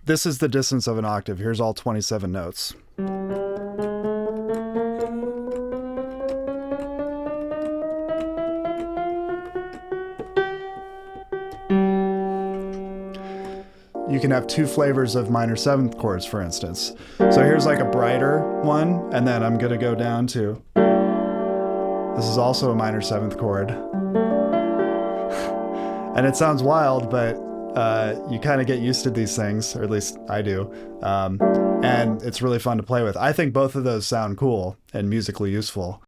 this is the distance of an octave. Here's all 27 notes. You can have two flavors of minor seventh chords, for instance. So here's like a brighter one, and then I'm going to go down to, this is also a minor seventh chord. And it sounds wild, but you kind of get used to these things, or at least I do. And it's really fun to play with. I think both of those sound cool and musically useful.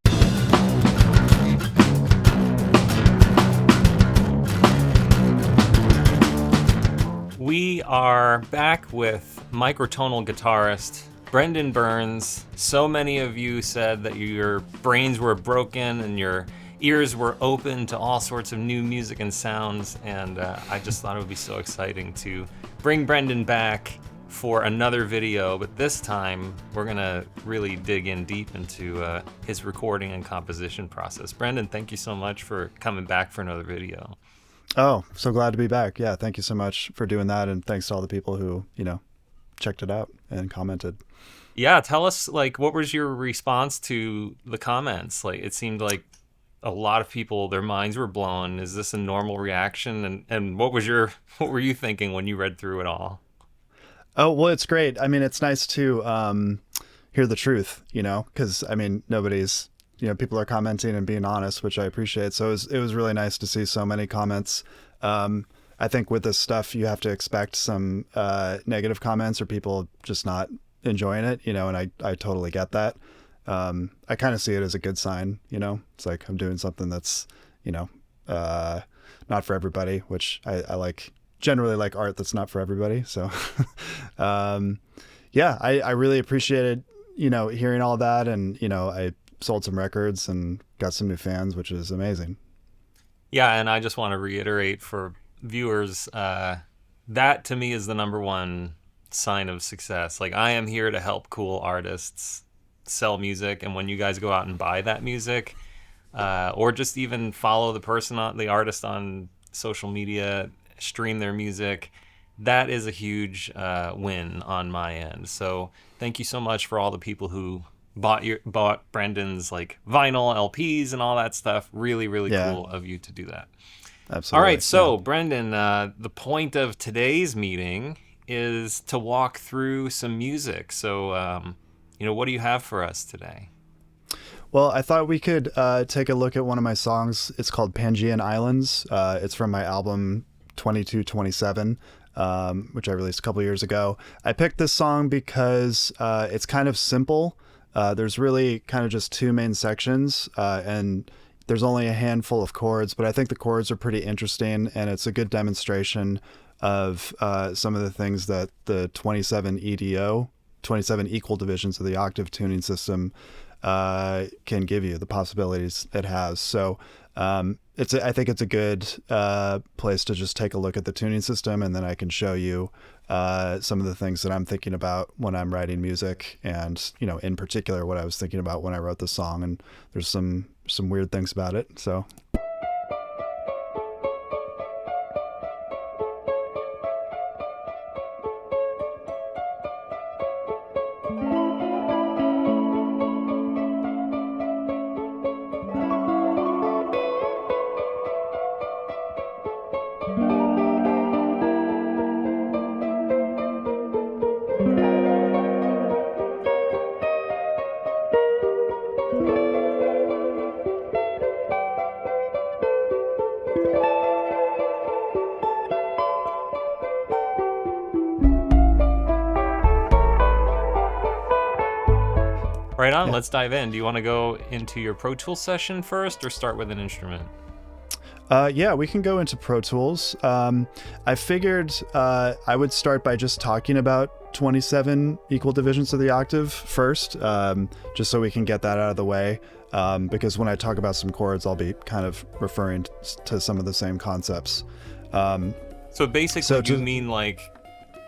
We are back with microtonal guitarist Brendan Byrnes. So many of you said that your brains were broken and your ears were open to all sorts of new music and sounds, and I just thought it would be so exciting to bring Brendan back for another video, but this time we're gonna really dig in deep into his recording and composition process. Brendan, thank you so much for coming back for another video. Oh, so glad to be back. Yeah, thank you so much for doing that, and thanks to all the people who, checked it out and commented. Yeah, tell us, what was your response to the comments? It seemed like a lot of people, their minds were blown. Is this a normal reaction? And what were you thinking when you read through it all? Oh, well, it's great. I mean, it's nice to hear the truth, because, nobody's, people are commenting and being honest, which I appreciate. So it was really nice to see so many comments. I think with this stuff, you have to expect some negative comments or people just not enjoying it, and I totally get that. I kind of see it as a good sign, it's like I'm doing something that's, not for everybody, which I like, generally like art that's not for everybody. So, yeah, I really appreciated, hearing all that. And, I sold some records and got some new fans, which is amazing. Yeah. And I just want to reiterate for viewers, that to me is the number one sign of success. I am here to help cool artists sell music, and when you guys go out and buy that music, or just even follow the artist on social media, stream their music, that is a huge win on my end. So thank you so much for all the people who bought Brendan's vinyl LPs and all that stuff. Really, really cool of you to do that. Absolutely. All right, so Brendan, the point of today's meeting is to walk through some music. So what do you have for us today? Well, I thought we could take a look at one of my songs. It's called Pangan Islands. It's from my album 2227, which I released a couple years ago. I picked this song because it's kind of simple. There's really kind of just two main sections, and there's only a handful of chords, but I think the chords are pretty interesting, and it's a good demonstration of some of the things that the 27 EDO, 27 equal divisions of the octave tuning system can give you, the possibilities it has. So I think it's a good place to just take a look at the tuning system, and then I can show you some of the things that I'm thinking about when I'm writing music, and in particular what I was thinking about when I wrote the song. And there's some weird things about it. So. Right on, let's dive in. Do you want to go into your Pro Tools session first or start with an instrument? Yeah, we can go into Pro Tools. I figured I would start by just talking about 27 equal divisions of the octave first, just so we can get that out of the way, because when I talk about some chords, I'll be kind of referring to some of the same concepts. So basically, you mean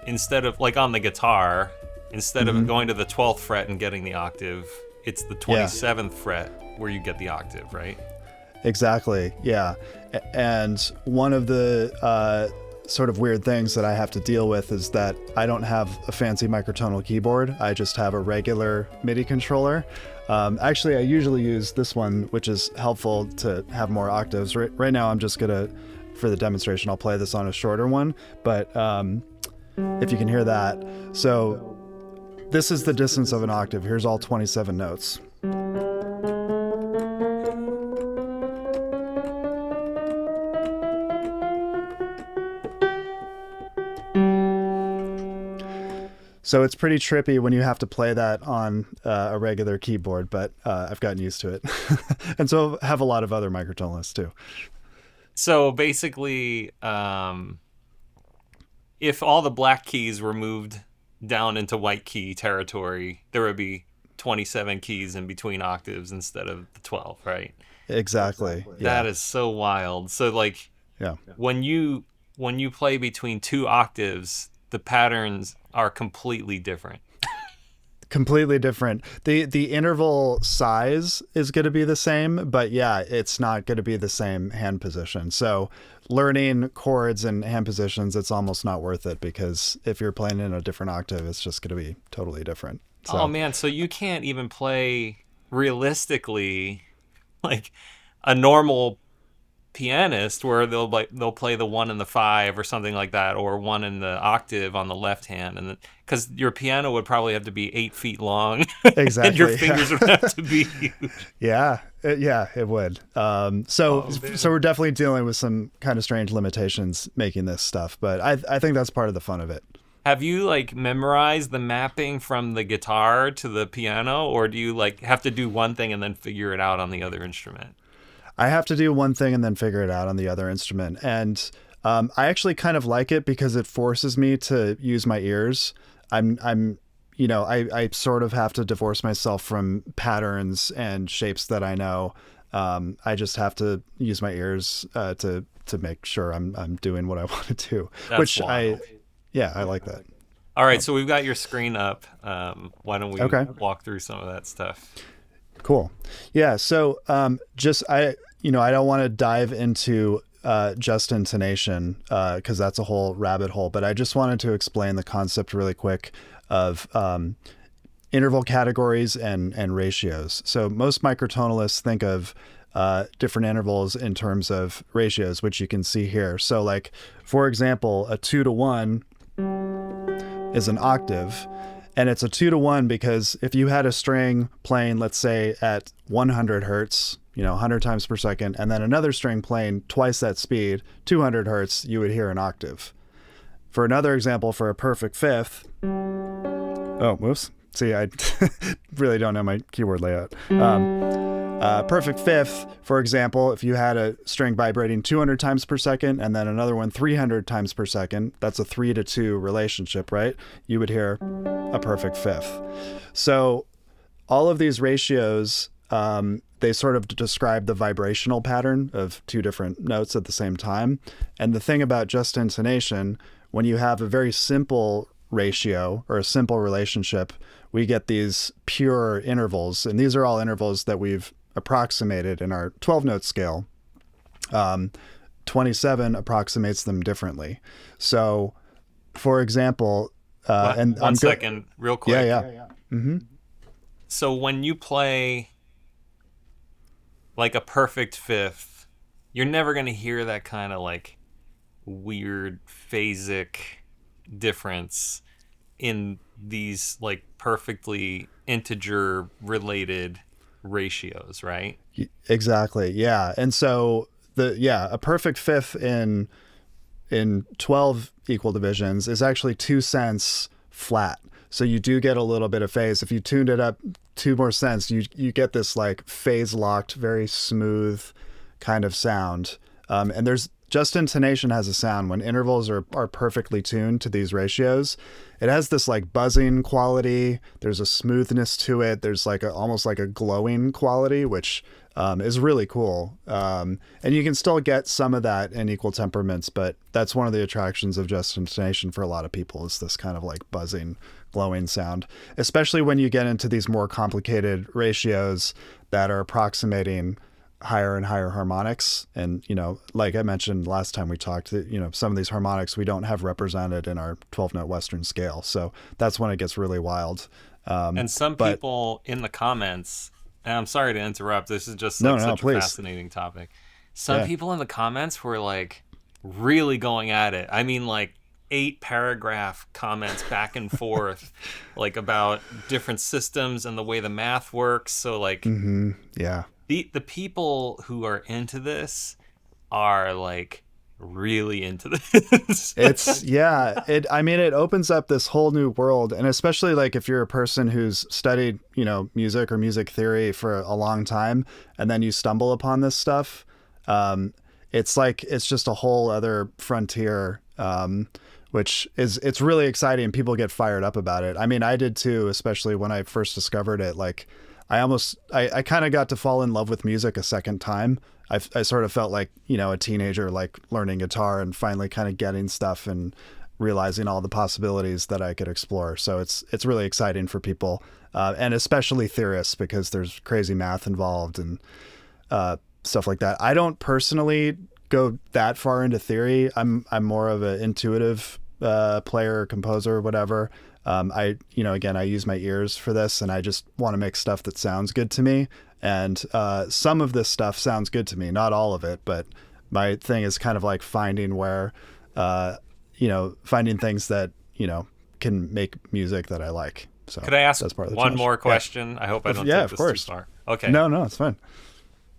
instead of on the guitar, instead of going to the 12th fret and getting the octave, it's the 27th fret where you get the octave, right? Exactly, yeah. And one of the sort of weird things that I have to deal with is that I don't have a fancy microtonal keyboard. I just have a regular MIDI controller. Actually, I usually use this one, which is helpful to have more octaves. Right now, I'm just gonna, for the demonstration, I'll play this on a shorter one, but if you can hear that. So this is the distance of an octave. Here's all 27 notes. So it's pretty trippy when you have to play that on a regular keyboard, but I've gotten used to it. And so have a lot of other microtonalists too. So basically, if all the black keys were moved down into white key territory, there would be 27 keys in between octaves instead of the 12, right? Exactly. Yeah. That is so wild. So like, yeah, when you play between two octaves, the patterns are completely different. Completely different. The interval size is going to be the same, but yeah, it's not going to be the same hand position. So learning chords and hand positions, it's almost not worth it, because if you're playing in a different octave, it's just going to be totally different. So, oh man, so you can't even play realistically like a normal pianist where they'll play the 1 and the 5 or something like that, or 1 in the octave on the left hand, and because your piano would probably have to be 8 feet long. Exactly. And your fingers would have to be huge. Yeah, it would. So we're definitely dealing with some kind of strange limitations making this stuff, but I think that's part of the fun of it. Have you like memorized the mapping from the guitar to the piano, or do you like have to do one thing and then figure it out on the other instrument? I have to do one thing and then figure it out on the other instrument. And I actually kind of like it because it forces me to use my ears. I sort of have to divorce myself from patterns and shapes that I know. I just have to use my ears to make sure I'm doing what I want to do. That's wild. I like that. All right, so we've got your screen up. Why don't we walk through some of that stuff? Cool. Yeah. So I don't want to dive into just intonation because that's a whole rabbit hole, but I just wanted to explain the concept really quick of interval categories and ratios. So most microtonalists think of different intervals in terms of ratios, which you can see here. So like, for example, a 2-to-1 is an octave. And it's a 2-to-1 because if you had a string playing, let's say at 100 hertz, 100 times per second, and then another string playing twice that speed, 200 hertz, you would hear an octave. For another example, for a perfect fifth, whoops. See, I really don't know my keyboard layout. Perfect fifth, for example, if you had a string vibrating 200 times per second and then another one 300 times per second, that's a 3-to-2 relationship, right? You would hear a perfect fifth. So all of these ratios, they sort of describe the vibrational pattern of two different notes at the same time. And the thing about just intonation, when you have a very simple ratio or a simple relationship, we get these pure intervals. And these are all intervals that we've approximated in our 12-note scale. 27 approximates them differently. So, for example, one second, real quick. Yeah. Mm-hmm. So when you play like a perfect fifth, you're never going to hear that kind of like weird phasic difference in these like perfectly integer related ratios, right? Exactly. Yeah. And so a perfect fifth in 12 equal divisions is actually 2 cents flat. So you do get a little bit of phase. If you tuned it up 2 more cents, you get this like phase locked, very smooth kind of sound. And there's just intonation has a sound when intervals are perfectly tuned to these ratios. It has this like buzzing quality. There's a smoothness to it. There's like almost like a glowing quality, which is really cool. And you can still get some of that in equal temperaments, but that's one of the attractions of just intonation for a lot of people is this kind of like buzzing, glowing sound, especially when you get into these more complicated ratios that are approximating higher and higher harmonics. And, like I mentioned last time we talked, some of these harmonics we don't have represented in our 12-note Western scale. So that's when it gets really wild. And some but people in the comments, and I'm sorry to interrupt, this is just no, such please. a fascinating topic. Some people in the comments were like really going at it. I mean, like 8-paragraph comments back and forth, like about different systems and the way the math works. So like, the people who are into this are like really into this. It opens up this whole new world, and especially like if you're a person who's studied music or music theory for a long time, and then you stumble upon this stuff, it's just a whole other frontier, which it's really exciting. People get fired up about it. I mean, I did too, especially when I first discovered it. Like I kind of got to fall in love with music a second time. I sort of felt like, a teenager, like learning guitar and finally kind of getting stuff and realizing all the possibilities that I could explore. So it's really exciting for people, and especially theorists, because there's crazy math involved and stuff like that. I don't personally go that far into theory. I'm more of an intuitive player, composer, whatever. Again, I use my ears for this, and I just want to make stuff that sounds good to me. And some of this stuff sounds good to me, not all of it, but my thing is kind of like finding where, finding things that, can make music that I like. So could I ask that's part of the one challenge. more question? Yeah. I hope I don't take this too far. Okay. No, it's fine.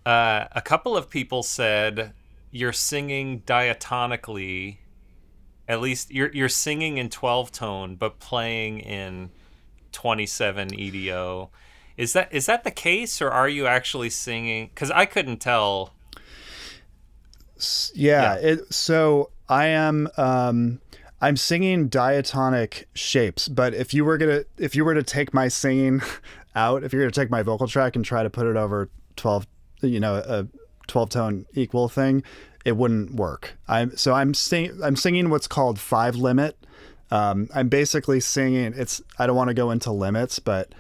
A couple of people said you're singing diatonically. At least you're singing in 12 tone, but playing in 27 EDO. Is that the case, or are you actually singing? Because I couldn't tell. So I am. I'm singing diatonic shapes, but if you were to take my singing out, if you're gonna take my vocal track and try to put it over 12, a 12 tone equal thing, it wouldn't work. I'm singing what's called 5 limit. I'm basically singing. I don't want to go into limits, but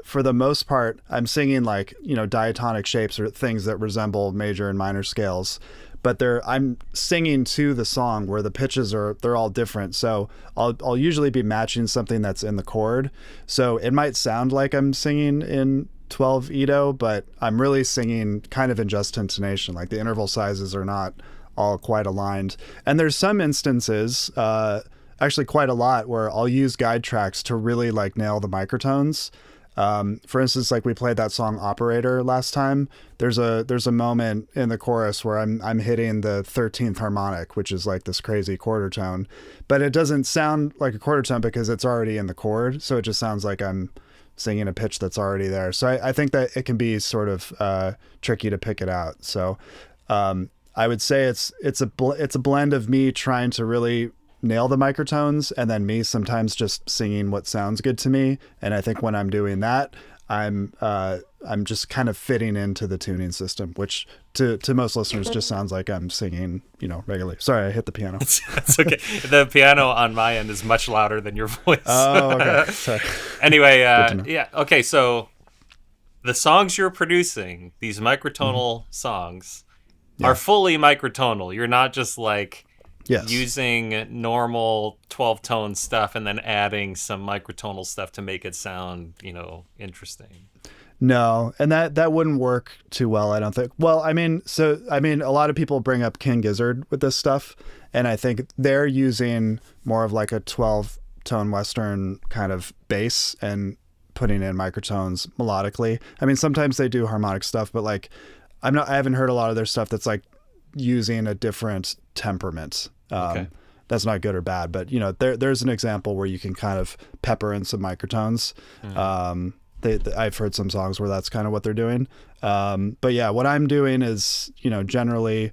for the most part, I'm singing like diatonic shapes or things that resemble major and minor scales. But I'm singing to the song where the pitches they're all different. So I'll usually be matching something that's in the chord. So it might sound like I'm singing in 12 EDO, but I'm really singing kind of in just intonation. Like the interval sizes are not all quite aligned. And there's some instances, actually quite a lot, where I'll use guide tracks to really like nail the microtones. For instance, like we played that song Operator last time. There's a moment in the chorus where I'm hitting the 13th harmonic, which is like this crazy quarter tone, but it doesn't sound like a quarter tone because it's already in the chord. So it just sounds like I'm singing a pitch that's already there. So I think that it can be sort of tricky to pick it out. So I would say it's a blend of me trying to really nail the microtones and then me sometimes just singing what sounds good to me. And I think when I'm doing that, I'm just kind of fitting into the tuning system, which to most listeners just sounds like I'm singing, regularly. Sorry, I hit the piano. It's okay. The piano on my end is much louder than your voice. Oh, okay. Sorry. Anyway, yeah. Okay, so the songs you're producing, these microtonal songs, are fully microtonal. You're not just like using normal 12-tone stuff and then adding some microtonal stuff to make it sound, interesting. No, and that wouldn't work too well, I don't think. Well, I mean, a lot of people bring up King Gizzard with this stuff, and I think they're using more of like a 12-tone Western kind of bass and putting in microtones melodically. I mean, sometimes they do harmonic stuff, but like I haven't heard a lot of their stuff that's like using a different temperament. Okay. That's not good or bad, but there's an example where you can kind of pepper in some microtones. I've heard some songs where that's kind of what they're doing. But yeah, what I'm doing is, generally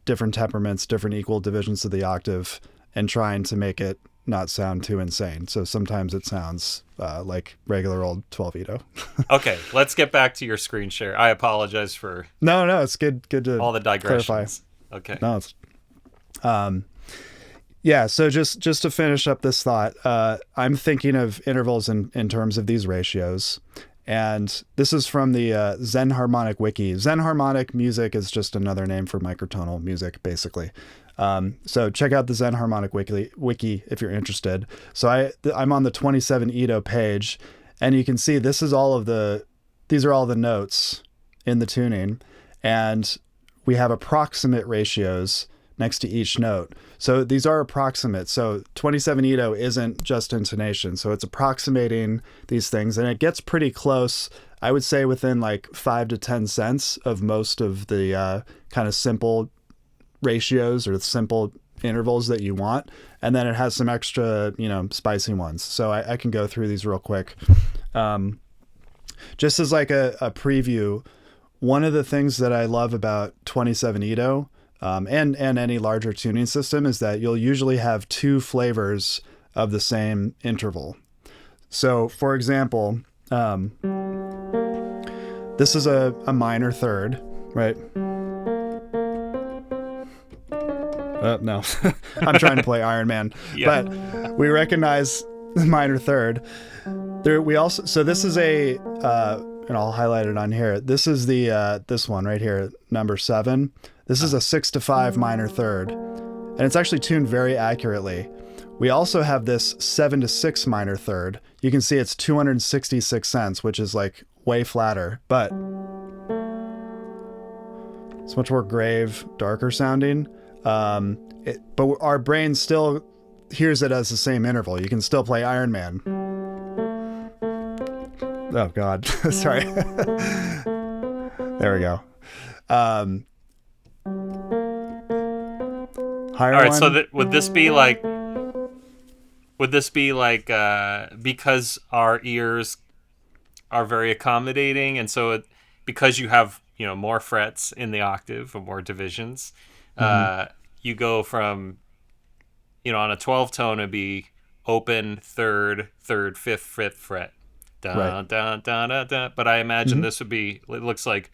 different temperaments, different equal divisions of the octave, and trying to make it not sound too insane. So sometimes it sounds like regular old 12 EDO. Okay, let's get back to your screen share. I apologize for no, it's good to all the digressions. Clarify. Okay. No, it's yeah. So just to finish up this thought, I'm thinking of intervals in terms of these ratios, And this is from the Zen Harmonic Wiki. Zen Harmonic Music is just another name for microtonal music, basically. So check out the Zen Harmonic Wiki if you're interested. So I'm on the 27 Ito page, and you can see these are all the notes in the tuning, and we have approximate ratios next to each note. So these are approximate. So 27 Ito isn't just intonation. So it's approximating these things, and it gets pretty close, I would say, within like 5 to 10 cents of most of the kind of simple ratios or simple intervals that you want. And then it has some extra, spicy ones. So I can go through these real quick. Just as like a preview, one of the things that I love about 27 Ito, and any larger tuning system, is that you'll usually have two flavors of the same interval. So for example, this is a minor third, right? No, I'm trying to play Iron Man, yeah. But we recognize the minor third. So this is and I'll highlight it on here. This is this one right here, number 7. This is a 6-5 minor third, and it's actually tuned very accurately. We also have this 7-6 minor third. You can see it's 266 cents, which is like way flatter, but it's much more grave, darker sounding. But our brain still hears it as the same interval. You can still play Iron Man. Oh God, sorry. There we go. Higher All right, one. so would this be like because our ears are very accommodating, and so because you have more frets in the octave or more divisions, you go from on a 12 tone it'd be open third, 5th, 5th fret, dun, right. Dun, dun, dun, dun. But I imagine this would be, it looks like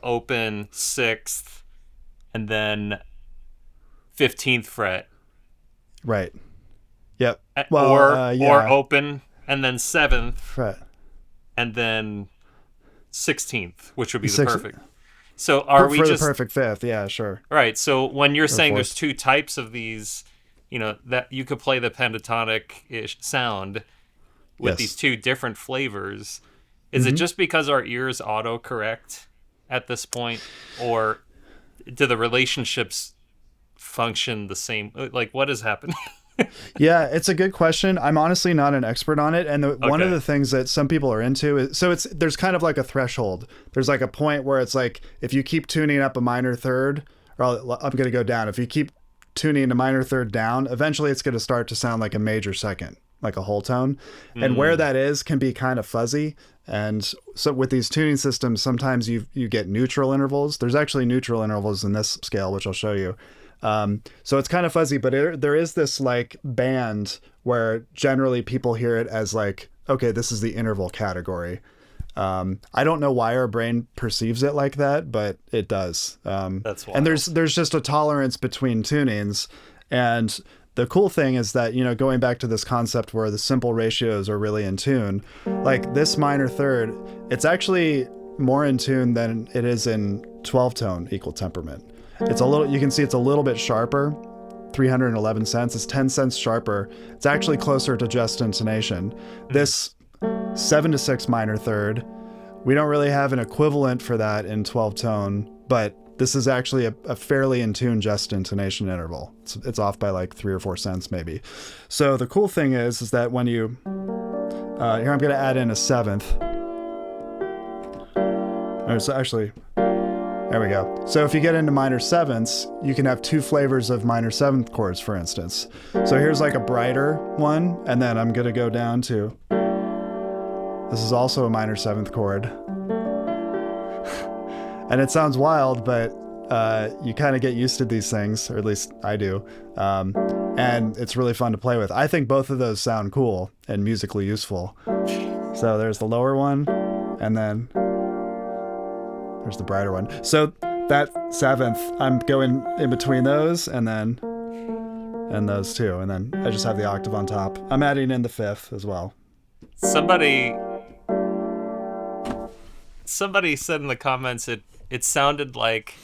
open 6th and then 15th fret. Right. Yep. Or open and then 7th fret and then 16th, which would be the perfect. So are we just the perfect 5th? Yeah, sure. Right. So when you're saying there's two types of these, that you could play the pentatonic-ish sound with these two different flavors, is it just because our ears autocorrect at this point, or do the relationships function the same? Like, what is happening? Yeah, it's a good question. I'm honestly not an expert on it, and one of the things that some people are into is, there's kind of like a threshold. There's like a point where it's like, if you keep tuning up a minor third, or I'm going to go down. If you keep tuning a minor third down, eventually it's going to start to sound like a major second, like a whole tone. And where that is can be kind of fuzzy. And so with these tuning systems, sometimes you get neutral intervals. There's actually neutral intervals in this scale, which I'll show you. So it's kind of fuzzy, but there is this like band where generally people hear it as like, okay, this is the interval category. I don't know why our brain perceives it like that, but it does. That's wild. And there's just a tolerance between tunings. And the cool thing is that, going back to this concept where the simple ratios are really in tune, like this minor third, it's actually more in tune than it is in 12 tone equal temperament. It's you can see it's a little bit sharper, 311 cents. It's 10 cents sharper. It's actually closer to just intonation. This 7-6 minor third, we don't really have an equivalent for that in 12 tone, but this is actually a fairly in tune just intonation interval. It's off by like 3 or 4 cents maybe. So the cool thing is that when you, here I'm going to add in a 7th. So actually, there we go. So if you get into minor 7ths, you can have 2 flavors of minor 7th chords, for instance. So here's like a brighter one, and then I'm going to go down to, this is also a minor 7th chord. And it sounds wild, but you kind of get used to these things, or at least I do. And it's really fun to play with. I think both of those sound cool and musically useful. So there's the lower one, and then there's the brighter one. So that 7th, I'm going in between those and those two. And then I just have the octave on top. I'm adding in the 5th as well. Somebody somebody said in the comments it sounded like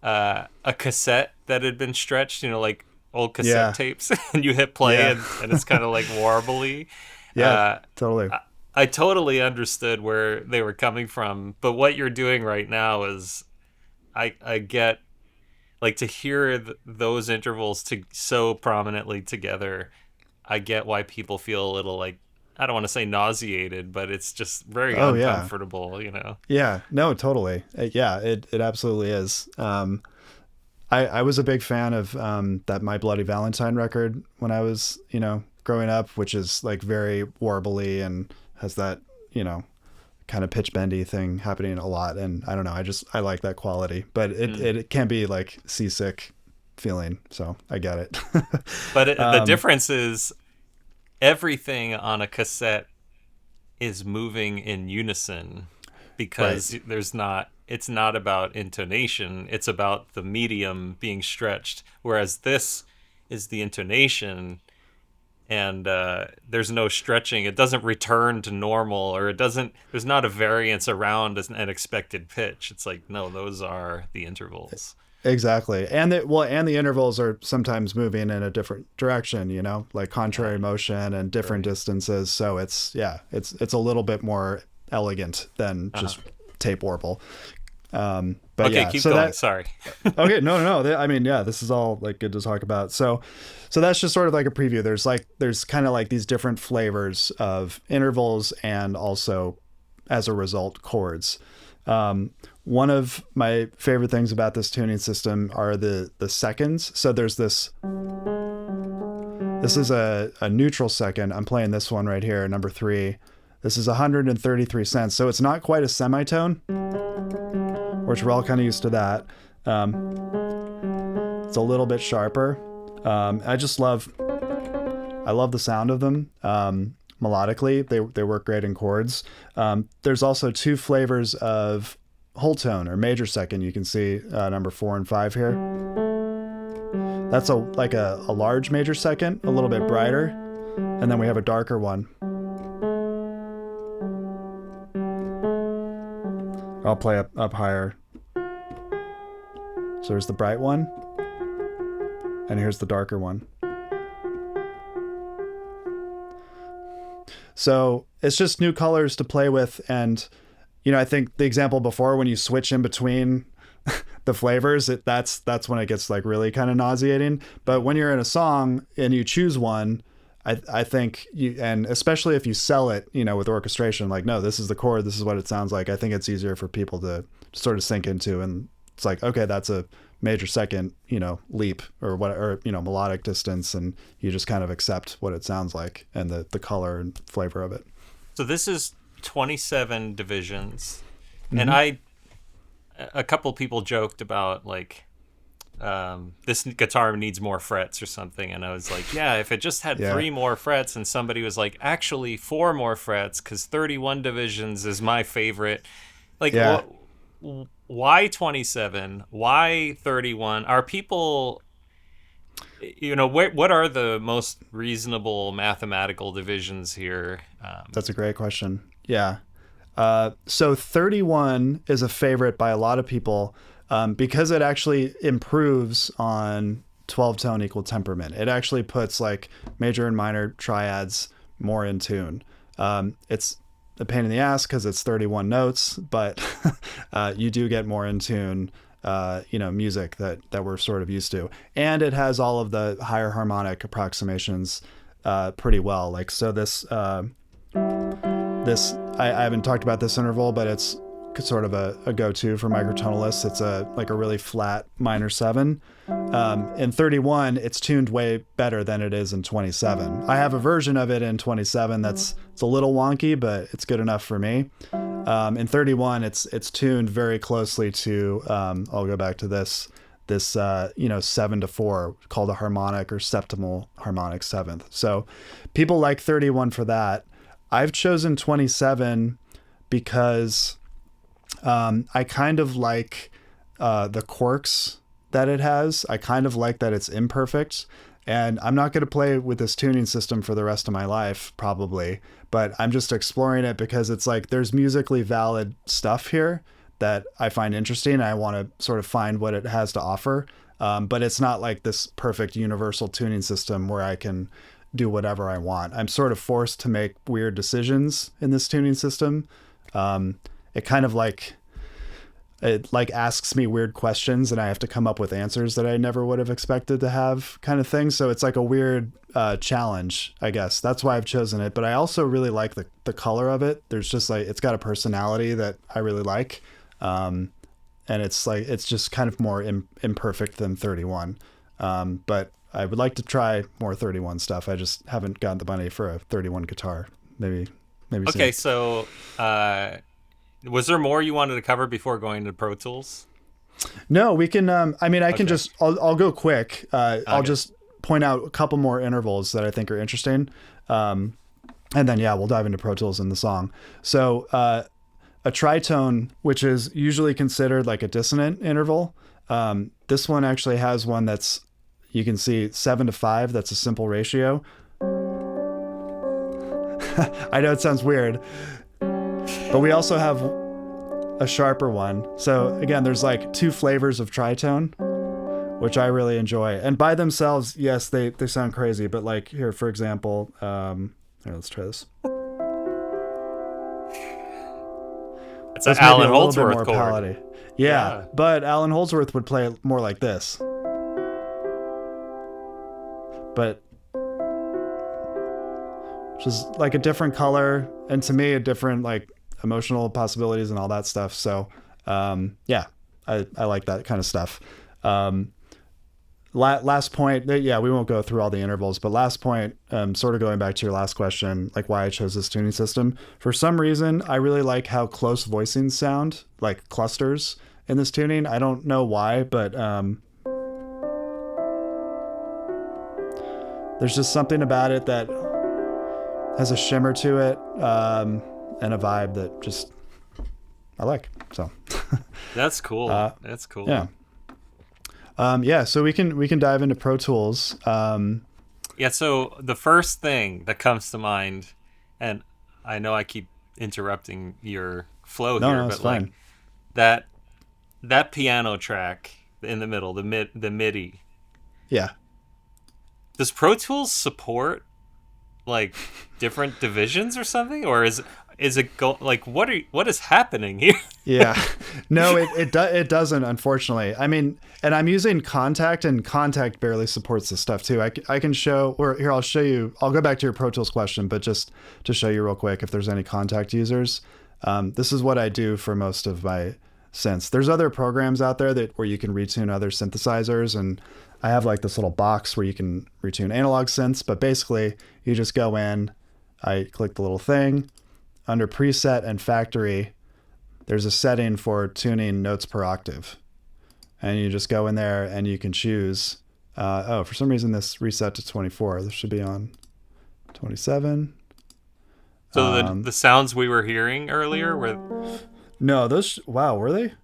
a cassette that had been stretched, like old cassette Yeah. tapes, and you hit play Yeah. and it's kind of like warbly. Yeah, totally. I totally understood where they were coming from, but what you're doing right now is I get like to hear those intervals to so prominently together. I get why people feel a little like, I don't want to say nauseated, but it's just very Oh yeah. uncomfortable. Yeah, no, totally. Yeah, it absolutely is. I was a big fan of that My Bloody Valentine record when I was, growing up, which is like very warbly and has that, kind of pitch bendy thing happening a lot. And I don't know, I like that quality, but it can be like seasick feeling. So I get it. But the difference is everything on a cassette is moving in unison because right. it's not about intonation, it's about the medium being stretched, whereas this is the intonation and there's no stretching. It doesn't return to normal, or there's not a variance around an expected pitch. It's like, no, those are the intervals. Exactly. And the intervals are sometimes moving in a different direction, like contrary motion and different distances. So it's a little bit more elegant than just tape warble. But okay, yeah, keep so going. Sorry. Okay, no. I mean, yeah, this is all like good to talk about. So that's just sort of like a preview. There's kind of like these different flavors of intervals and also, as a result, chords. One of my favorite things about this tuning system are the seconds. So there's this is a neutral second. I'm playing this one right here, number 3. This is 133 cents. So it's not quite a semitone, which we're all kind of used to that. It's a little bit sharper. I love the sound of them. Melodically, they work great in chords. There's also 2 flavors of whole tone or major second. You can see number 4 and 5 here. That's a large major second, a little bit brighter, and then we have a darker one. I'll play up higher. So there's the bright one, and here's the darker one. So it's just new colors to play with. And, I think the example before, when you switch in between the flavors, that's when it gets like really kind of nauseating. But when you're in a song and you choose one, I think and especially if you sell it, with orchestration, like, no, this is the chord, this is what it sounds like. I think it's easier for people to sort of sink into, and it's like, okay, that's a major second, leap or melodic distance, and you just kind of accept what it sounds like and the color and flavor of it. So this is 27 divisions, Mm-hmm. and a couple people joked about like this guitar needs more frets or something, and I was like, yeah, if it just had 3 more frets, and somebody was like, actually 4 more frets because 31 divisions is my favorite. Like, why 27? Why 31? Are people, what are the most reasonable mathematical divisions here? That's a great question. Yeah. So 31 is a favorite by a lot of people because it actually improves on 12-tone equal temperament. It actually puts like major and minor triads more in tune. It's a pain in the ass because it's 31 notes, but you do get more in tune, music that we're sort of used to. And it has all of the higher harmonic approximations pretty well. Like, so this I haven't talked about this interval, but it's sort of a go-to for microtonalists. It's a really flat minor 7. In 31, it's tuned way better than it is in 27. I have a version of it in 27 it's a little wonky, but it's good enough for me. In 31, it's tuned very closely to, I'll go back to this 7/4, called a harmonic or septimal harmonic 7th. So people like 31 for that. I've chosen 27 because I kind of like the quirks that it has. I kind of like that it's imperfect. And I'm not going to play with this tuning system for the rest of my life, probably, but I'm just exploring it because it's like there's musically valid stuff here that I find interesting. I want to sort of find what it has to offer. But it's not like this perfect universal tuning system where I can do whatever I want. I'm sort of forced to make weird decisions in this tuning system. It kind of like, it like asks me weird questions and I have to come up with answers that I never would have expected to have, kind of thing. So it's like a weird challenge, I guess. That's why I've chosen it. But I also really like the color of it. There's just like, it's got a personality that I really like. And it's like, it's just kind of more imperfect than 31. But I would like to try more 31 stuff. I just haven't gotten the money for a 31 guitar. Maybe. Okay, soon. so was there more you wanted to cover before going to Pro Tools? No, we can. I mean, I can Okay. just. I'll go quick. I'll Okay. just point out a couple more intervals that I think are interesting, and then we'll dive into Pro Tools in the song. So a tritone, which is usually considered like a dissonant interval, this one actually has one that's, you can see 7/5. That's a simple ratio. I know it sounds weird, but we also have a sharper one. So again, there's like two flavors of tritone, which I really enjoy. And by themselves, yes, they sound crazy. But like here, for example, here, let's try this. It's an That's maybe Alan a little bit Holdsworth more chord. palette-y. Yeah. Yeah, but Alan Holdsworth would play more like this. But which is like a different color, and to me a different like emotional possibilities and all that stuff. So I like that kind of stuff. Last point, we won't go through all the intervals, but last point, sort of going back to your last question, like why I chose this tuning system. For some reason, I really like how close voicings sound, like clusters in this tuning. I don't know why, but there's just something about it that has a shimmer to it, and a vibe that just I like. So That's cool. That's cool. Yeah. So we can dive into Pro Tools. So the first thing that comes to mind, and I know I keep interrupting your flow here, No, but it's fine. like that piano track in the middle, the MIDI. Yeah. Does Pro Tools support like different divisions or something, or is it like what is happening here? Yeah. No, it doesn't, unfortunately. I mean, and I'm using Contact, and Contact barely supports this stuff too. I can show, or here, I'll show you. I'll go back to your Pro Tools question, but just to show you real quick, if there's any Contact users, this is what I do for most of my synths. There's other programs out there where you can retune other synthesizers, and I have like this little box where you can retune analog synths, but basically you just go in, I click the little thing, under preset and factory, there's a setting for tuning notes per octave. And you just go in there and you can choose, for some reason this reset to 24. This should be on 27. So the sounds we were hearing earlier were... No, wow, were they?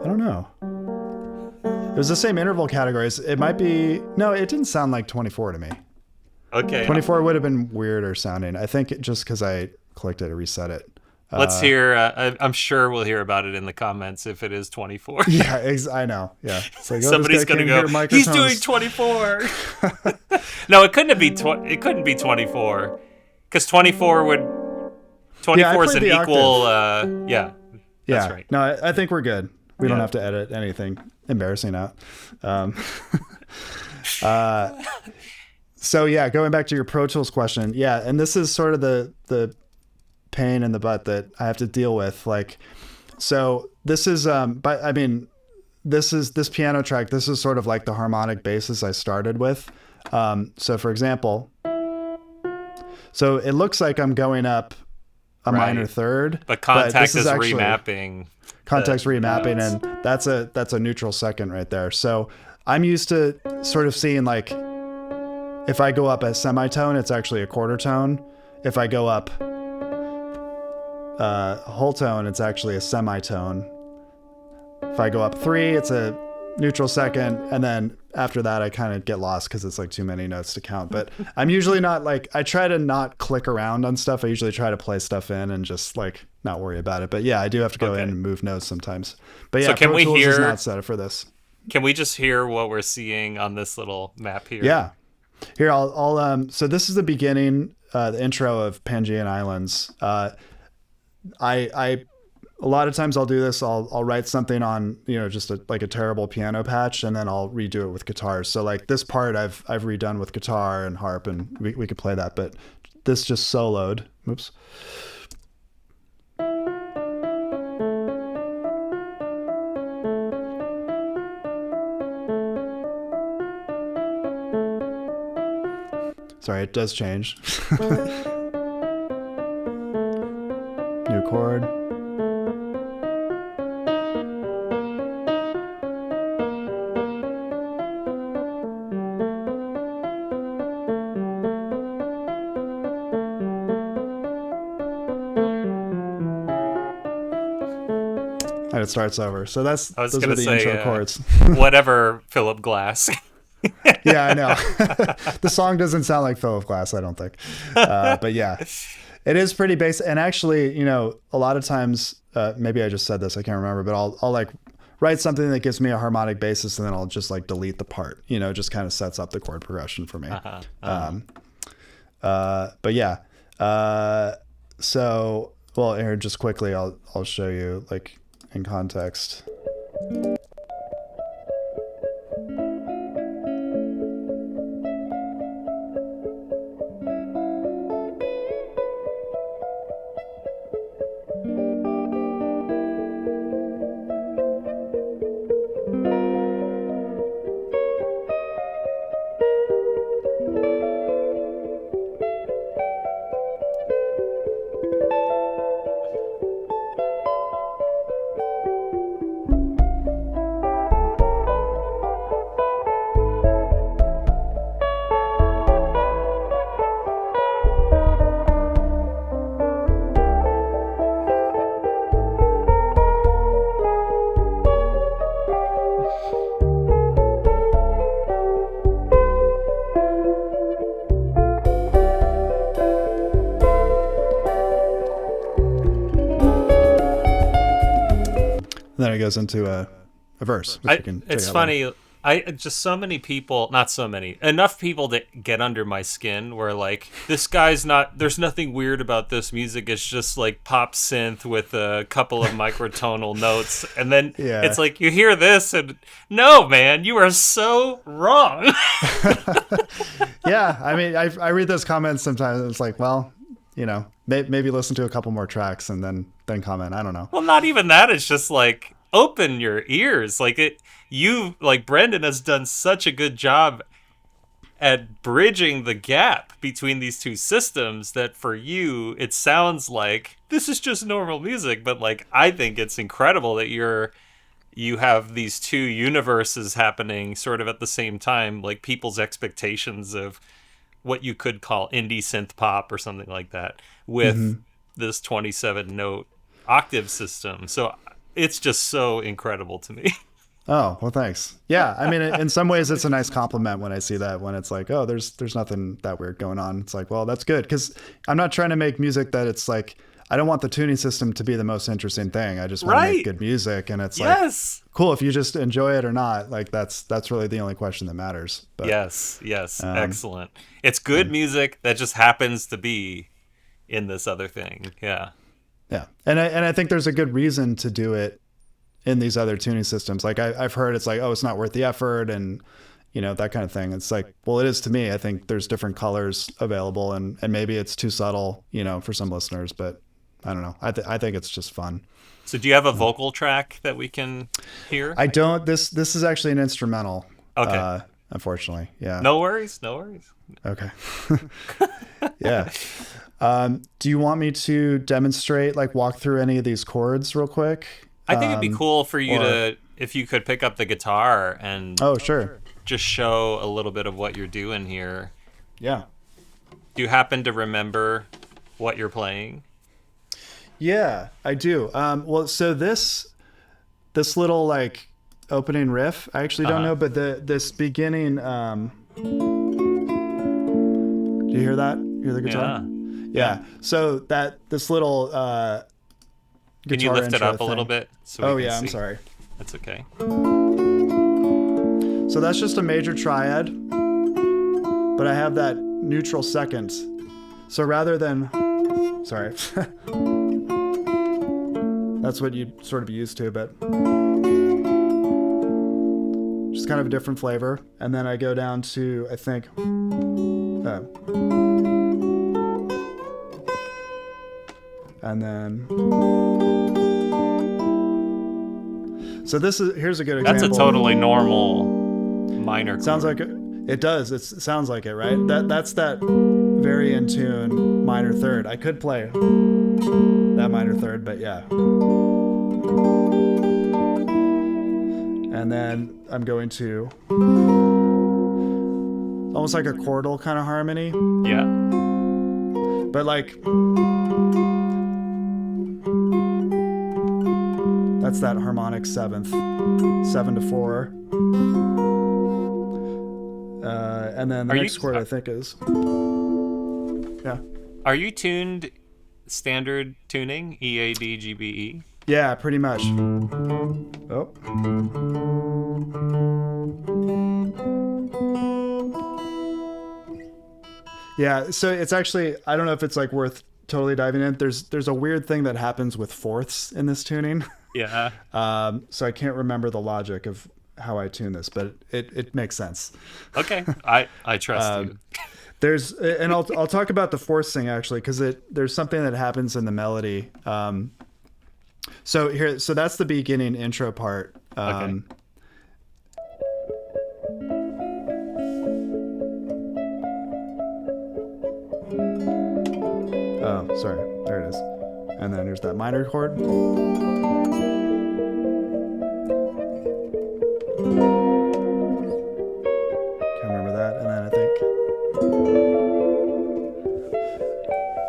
I don't know. It was the same interval categories. It might be, no, it didn't sound like 24 to me. Okay. 24 would have been weirder sounding. I think just because I clicked it to reset it. Let's hear. I'm sure we'll hear about it in the comments if it is 24. Yeah, I know. Yeah, it's like, Somebody's gonna go. He's doing 24. No, it couldn't be. It couldn't be 24, because 24 would. 24 is an equal. Yeah. That's right. No, I think we're good. We don't have to edit anything embarrassing out. So yeah, going back to your Pro Tools question, and this is sort of the pain in the butt that I have to deal with. Like, so this is, but I mean, this piano track. This is sort of like the harmonic basis I started with. So for example, so it looks like I'm going up a minor third, but Contact is is actually remapping. Context remapping, and that's a neutral second right there. So I'm used to sort of seeing like, if I go up a semitone, it's actually a quarter tone. If I go up a whole tone, it's actually a semitone. If I go up 3, it's a neutral second, and then after that I kind of get lost because it's like too many notes to count. But I'm usually not like, I try to not click around on stuff. I usually try to play stuff in and just like not worry about it. But yeah, I do have to go in and move notes sometimes. But yeah, so can Pro we Tools hear, is not set up for this. Can we just hear what we're seeing on this little map here? Yeah. Here, I'll so this is the beginning, the intro of Pangan Islands. I a lot of times I'll do this. I'll write something on, just like a terrible piano patch, and then I'll redo it with guitars. So like this part I've redone with guitar and harp, and we could play that, but this just soloed. Oops. Sorry, it does change. New chord. And it starts over. So those are the intro chords. Whatever, Philip Glass. Yeah, I know. The song doesn't sound like Philip Glass, I don't think. But yeah, it is pretty basic. And actually, a lot of times, maybe I just said this, I can't remember, but I'll like write something that gives me a harmonic basis, and then I'll just like delete the part, just kind of sets up the chord progression for me. But yeah. So, well, here, just quickly, I'll show you like in context. Then it goes into a verse. It's funny. So many people, not so many, enough people that get under my skin where like, this guy's there's nothing weird about this music. It's just like pop synth with a couple of microtonal notes. And then It's like, you hear this and no, man, you are so wrong. Yeah. I mean, I read those comments sometimes. It's like, well, maybe listen to a couple more tracks and then comment. I don't know. Well, not even that. It's just like, open your ears. Brendan has done such a good job at bridging the gap between these two systems that for you, it sounds like this is just normal music. But like, I think it's incredible that you have these two universes happening sort of at the same time, like people's expectations of what you could call indie synth pop or something like that with this 27 note octave system. So it's just so incredible to me. Oh, well, thanks. Yeah. I mean, in some ways it's a nice compliment when I see that, when it's like, oh, there's nothing that weird going on. It's like, well, that's good. 'Cause I'm not trying to make music that it's like, I don't want the tuning system to be the most interesting thing. I just want to make good music. And it's like, cool. If you just enjoy it or not, like that's really the only question that matters. But, yes. Excellent. It's good music that just happens to be in this other thing. Yeah. Yeah. And I think there's a good reason to do it in these other tuning systems. Like I've heard it's like, oh, it's not worth the effort and, that kind of thing. It's like, well, it is to me. I think there's different colors available and maybe it's too subtle, for some listeners, but I don't know. I think it's just fun. So do you have a vocal track that we can hear? I don't. This is actually an instrumental. Okay. Unfortunately. Yeah. No worries. Okay. Yeah. Do you want me to demonstrate, like walk through any of these chords real quick? I think it'd be cool for you if you could pick up the guitar and sure, just show a little bit of what you're doing here. Yeah. Do you happen to remember what you're playing? Yeah, I do. Well, so this little like opening riff. I actually don't know, but this beginning. Do you hear that? You hear the guitar? Yeah. So this little guitar Can you lift it up thing. A little bit? So we can see? I'm sorry. That's okay. So that's just a major triad, but I have that neutral second. So rather than, sorry, that's what you'd sort of be used to, but just kind of a different flavor. And then I go down to, I think, and then, so here's a good example. That's a totally normal minor chord. Sounds like it does. It sounds like it, right? That's that very in tune minor third. I could play that minor third, but yeah. And then I'm going to almost like a chordal kind of harmony. Yeah. But like that's that harmonic seventh, 7-4. And then the next chord I think is, yeah. Are you tuned standard tuning, E, A, D, G, B, E? Yeah, pretty much. Oh. Yeah, so it's actually, I don't know if it's like worth totally diving in. There's a weird thing that happens with fourths in this tuning. Yeah. So I can't remember the logic of how I tune this, but it makes sense. Okay, I trust you. And I'll talk about the forcing actually, because there's something that happens in the melody. So that's the beginning intro part. Okay. Oh, sorry, there it is. And then there's that minor chord.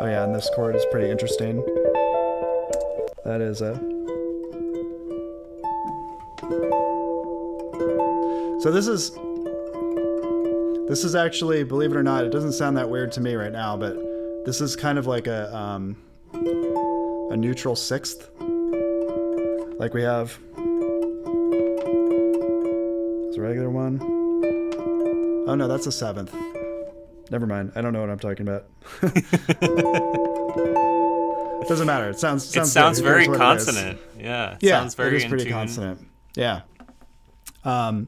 Oh yeah, and this chord is pretty interesting. That is So this is actually, believe it or not, it doesn't sound that weird to me right now, but this is kind of like a neutral sixth. Like we have this regular one. Oh no, that's a seventh. Never mind. I don't know what I'm talking about. It doesn't matter. It sounds very consonant. Yeah. Sounds very it is pretty consonant. Yeah. I'll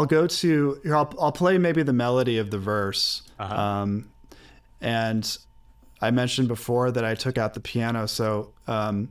go to here. I'll play maybe the melody of the verse. And I mentioned before that I took out the piano. So, well,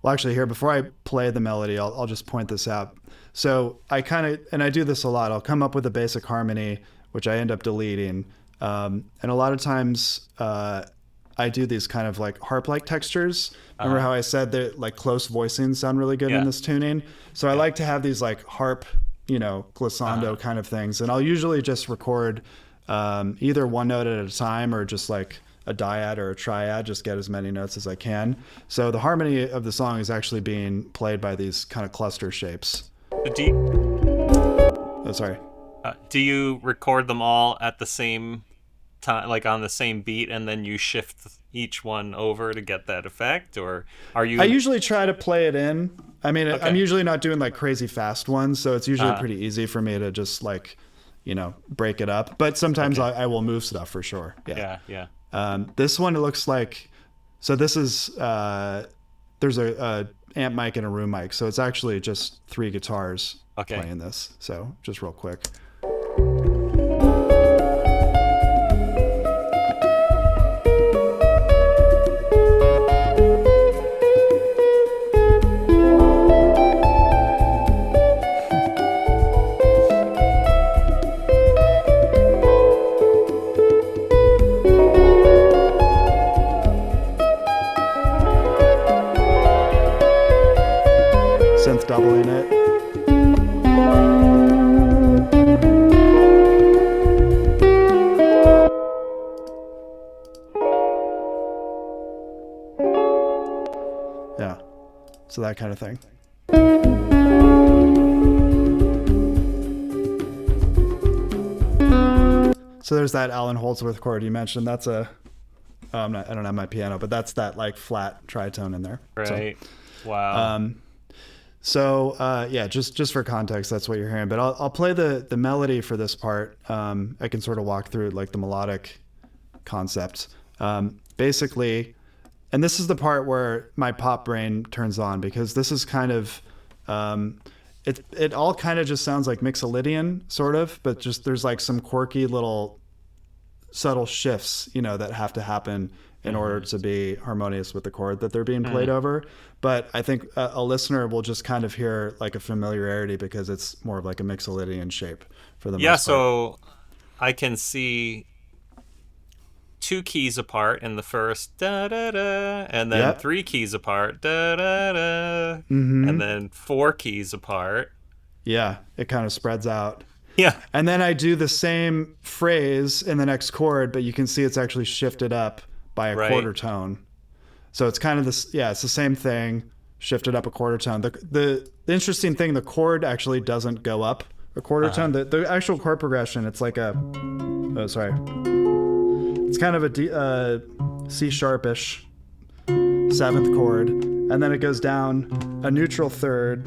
actually, here before I play the melody, I'll just point this out. So I do this a lot. I'll come up with a basic harmony, which I end up deleting. And a lot of times I do these kind of like harp-like textures. Remember how I said that like close voicings sound really good in this tuning? So I like to have these like harp, glissando kind of things. And I'll usually just record either one note at a time or just like a dyad or a triad, just get as many notes as I can. So the harmony of the song is actually being played by these kind of cluster shapes. Oh, sorry. Do you record them all at the same time, like on the same beat, and then you shift each one over to get that effect, or are you? I usually try to play it in. I mean, I'm usually not doing like crazy fast ones, so it's usually pretty easy for me to just like, break it up. But sometimes I will move stuff for sure. Yeah. This one, it looks like, so this is there's a amp mic and a room mic, so it's actually just 3 guitars playing this. So just real quick. Synth doubling it. Yeah, so that kind of thing. So there's that Alan Holdsworth chord you mentioned. That's a I don't have my piano, but that's that like flat tritone in there. Right. Wow. Yeah, just for context, that's what you're hearing. But I'll play the melody for this part. I can sort of walk through like the melodic concept. Basically, and this is the part where my pop brain turns on, because this is kind of it all kind of just sounds like Mixolydian sort of, but just there's like some quirky little subtle shifts, that have to happen in order to be harmonious with the chord that they're being played over. But I think a listener will just kind of hear like a familiarity because it's more of like a Mixolydian shape for the most part. So I can see 2 keys apart in the first da da da, and then 3 keys apart da da da, and then 4 keys apart. Yeah, it kind of spreads out. Yeah. And then I do the same phrase in the next chord, but you can see it's actually shifted up by a quarter tone. So it's kind of this, it's the same thing, shifted up a quarter tone. The interesting thing, the chord actually doesn't go up a quarter tone. The actual chord progression, it's like it's kind of a C sharpish 7th chord, and then it goes down a neutral third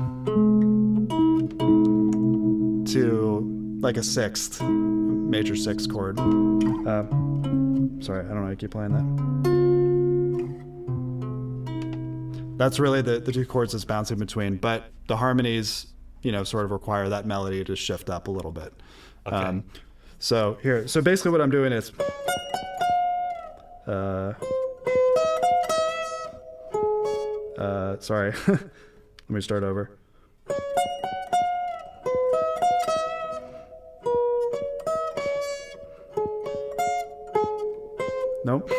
to like a 6th, major 6th chord. Sorry, I don't know how I keep playing that. That's really the 2 chords it's bouncing between, but the harmonies, sort of require that melody to shift up a little bit. Okay. So basically what I'm doing is, sorry, let me start over. Nope.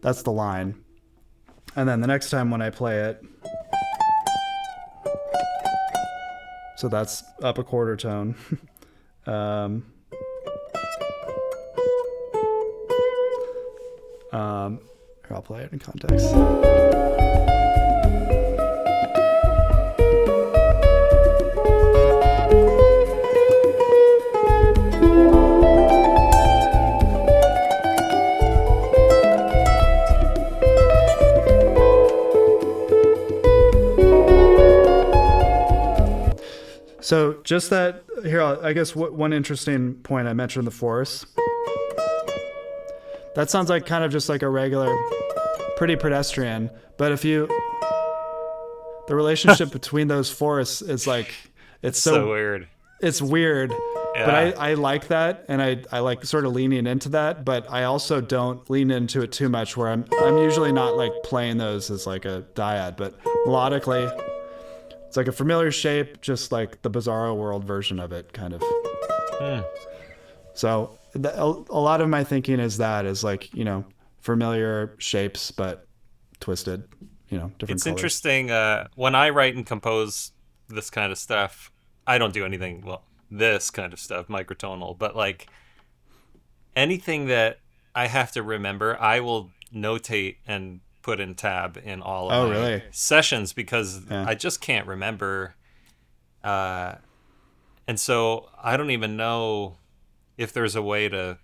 That's the line. And then the next time when I play it, so that's up a quarter tone. Here, I'll play it in context. So just that, here, I guess one interesting point, I mentioned the fourths. That sounds like kind of just like a regular, pretty pedestrian, but the relationship between those fourths is like, it's so weird. It's weird, yeah. But I like that, and I like sort of leaning into that, but I also don't lean into it too much where I'm usually not like playing those as like a dyad, but melodically, it's like a familiar shape, just like the Bizarro World version of it, kind of. So a lot of my thinking is like, familiar shapes, but twisted, different It's colors. interesting. When I write and compose this kind of stuff, I don't do anything, this kind of stuff, microtonal, but like anything that I have to remember, I will notate and put in tab in all of my sessions because I just can't remember. And so I don't even know if there's a way to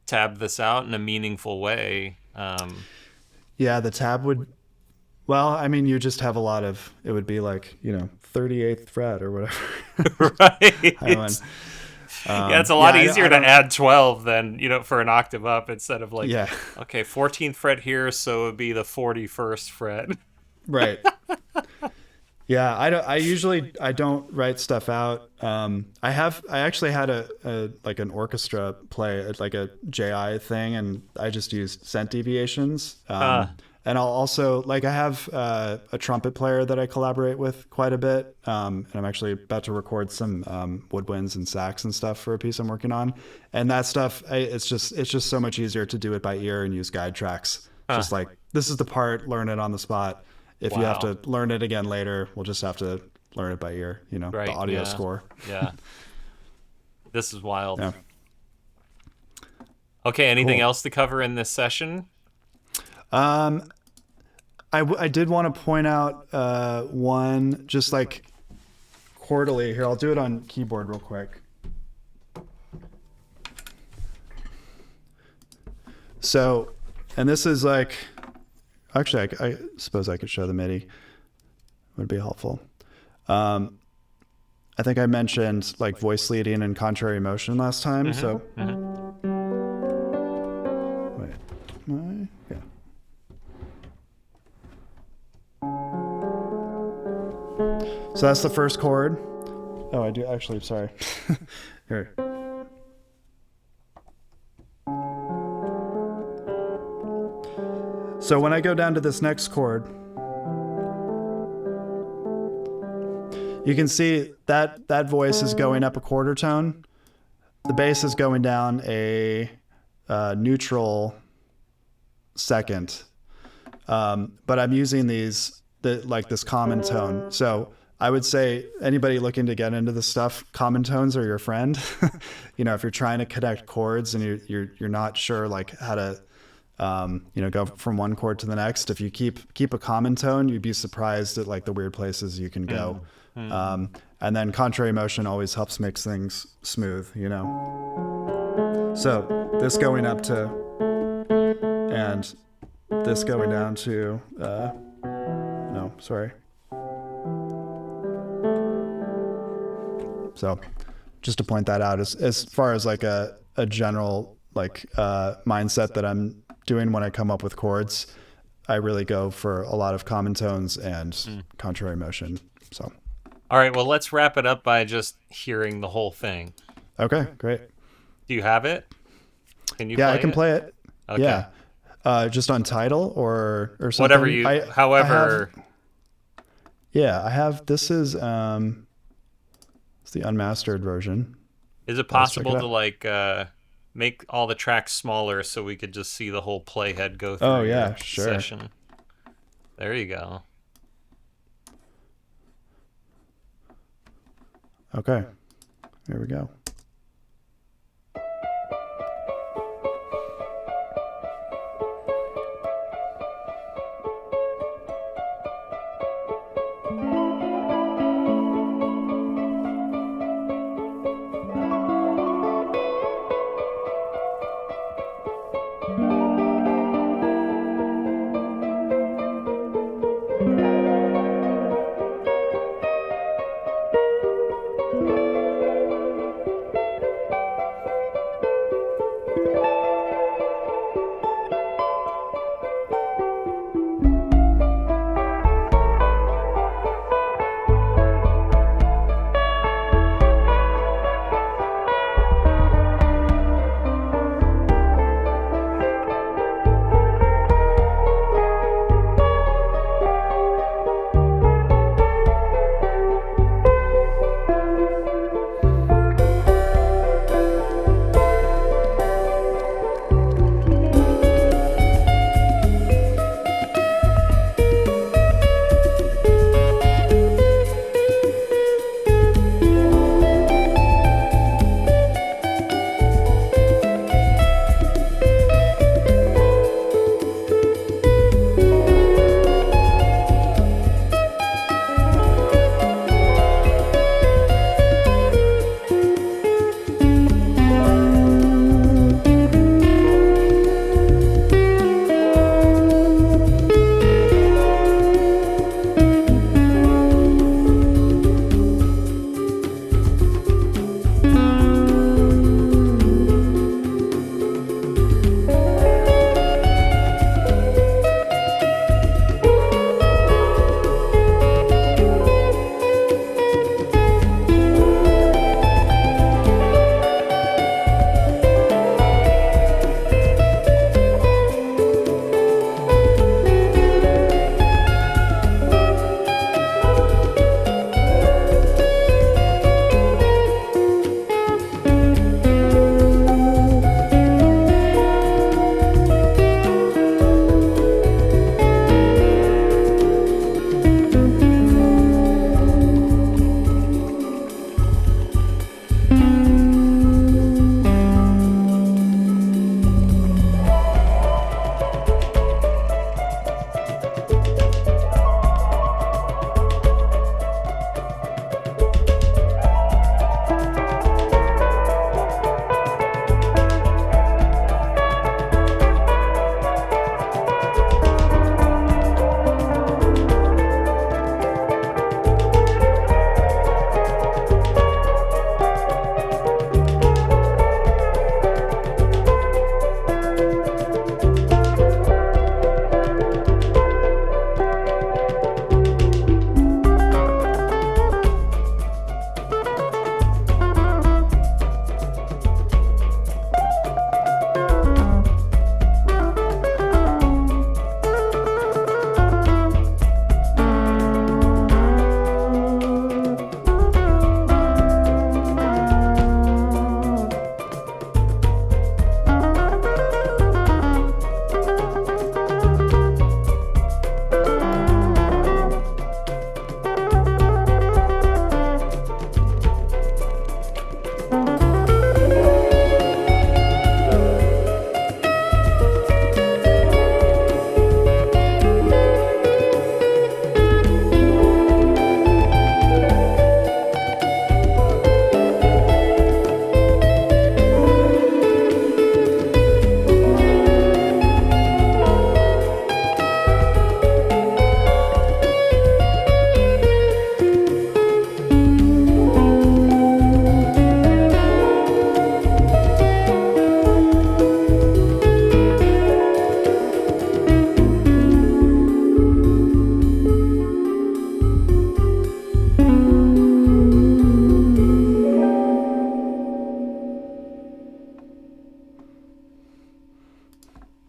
tab this out in a meaningful way. Yeah, the tab would, you just have a lot of, it would be like, 38th fret or whatever. Right. It's a lot easier to add 12 than, for an octave up instead of like, 14th fret here, so it would be the 41st fret. Right. Yeah, I don't write stuff out. I actually had an orchestra play like a JI thing, and I just used cent deviations. And I'll also, I have a trumpet player that I collaborate with quite a bit. And I'm actually about to record some woodwinds and sax and stuff for a piece I'm working on. And that stuff, it's just so much easier to do it by ear and use guide tracks. Just like, this is the part, learn it on the spot. If you have to learn it again later, we'll just have to learn it by ear, the audio score. Yeah. This is wild. Yeah. Okay, anything else to cover in this session? I did want to point out one just like chordally. Here, I'll do it on keyboard real quick. So, and this is like, actually, I suppose I could show the MIDI. Would be helpful. I think I mentioned like voice leading and contrary motion last time. So, wait, yeah. So that's the first chord. Oh, I do actually. Sorry. Here. So when I go down to this next chord, you can see that that voice is going up a quarter tone. The bass is going down a neutral second. But I'm using like this common tone. So I would say anybody looking to get into this stuff, common tones are your friend. If you're trying to connect chords and you're not sure like how to go from one chord to the next. If you keep a common tone, you'd be surprised at like the weird places you can go. And then contrary motion always helps make things smooth, So this going up to, and this going down to, no, sorry. So just to point that out as far as like a general like mindset that I'm doing when I come up with chords, I really go for a lot of common tones and contrary motion. So, all right, well, let's wrap it up by just hearing the whole thing. Okay, great. Do you have it? Can you? Yeah, play I can play it. Okay. Yeah, just on Tidal or something. Whatever you. However. I have. This is it's the unmastered version. Is it possible to like make all the tracks smaller so we could just see the whole playhead go through? Oh yeah, sure. Session. There you go. Okay, here we go.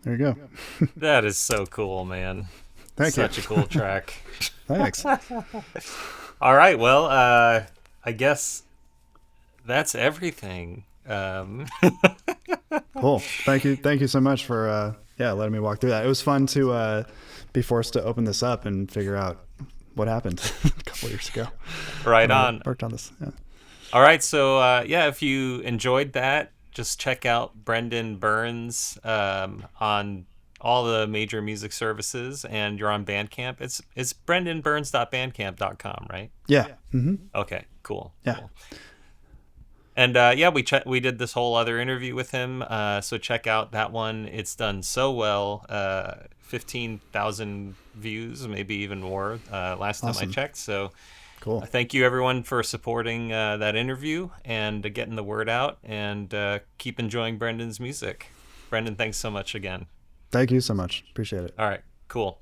There you go. That is so cool, man. Thank you. Such a cool track. Thanks. All right, well, I guess that's everything. Cool. Thank you so much for letting me walk through that. It was fun to be forced to open this up and figure out what happened a couple years ago. Right on. Worked on this. Yeah. All right, so if you enjoyed that, just check out Brendan Byrnes on all the major music services, and you're on Bandcamp. It's brendanbyrnes.bandcamp.com, right? Yeah. Mm-hmm. Okay, cool. Yeah. Cool. And we did this whole other interview with him, so check out that one. It's done so well, 15,000 views, maybe even more last time I checked. So cool. Thank you everyone for supporting that interview and getting the word out, and keep enjoying Brendan's music. Brendan, thanks so much again. Thank you so much. Appreciate it. All right, cool.